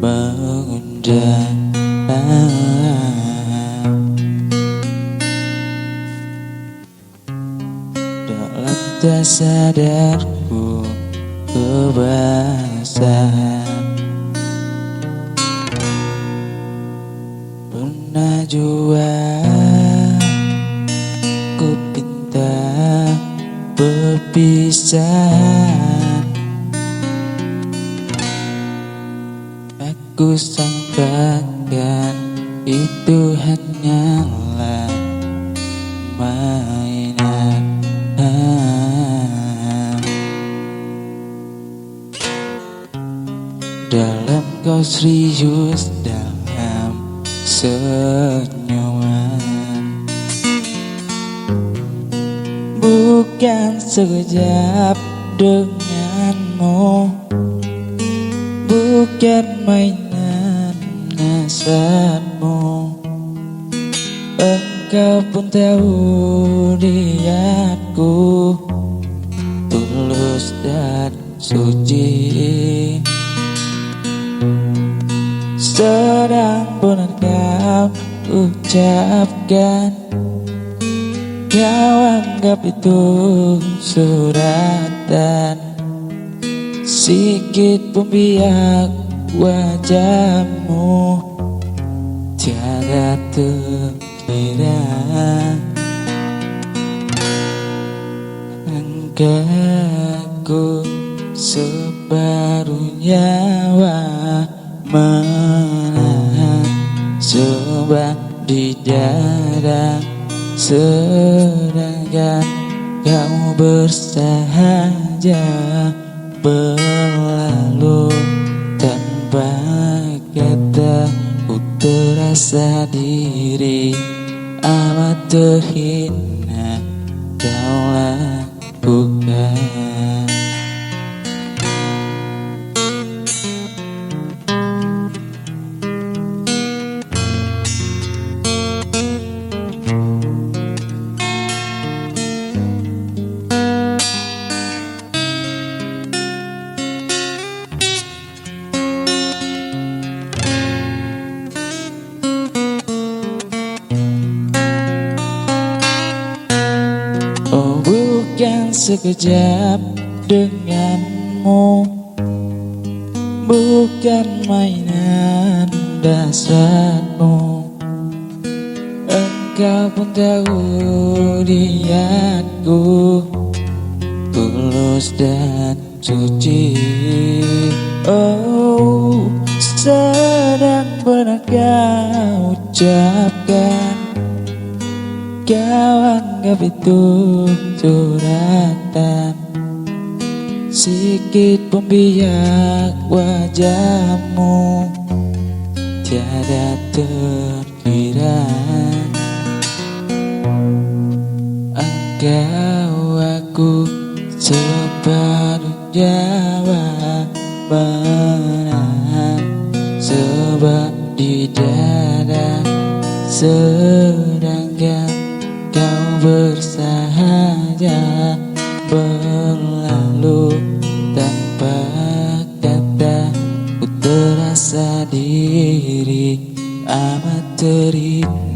mengundang. Dalam tak sadarku kebasahan, pernah jua ku pinta perpisahan. Aku sangkakan itu hanyalah mainan. Dalam kau serius dalam senyuman, bukan sekejap denganmu, bukan mainan hasratmu. Engkau pun tahu niatku tulus dan suci. Sedang benar kau ucapkan, kau anggap itu suratan. Sikit pun biak wajahmu tiada terkira. Engkau separuh nyawa menahan sebab di dada, sedangkan kau bersahaja berlalu tanpa kata. Ku terasa diri amat terhina kau lakukan. Oh, bukan sekejap denganmu, bukan mainan dasarmu. Engkau pun tahu niatku tulus dan suci. Oh, sedang benar kau ucapkan, kau anggap itu suratan. Sikit pun biak wajahmu tiada terkira. Engkau aku separuh nyawa menahan sebab di dada, sedangkan kau bersahaja berlalu tanpa kata. Ku terasa diri amat terhina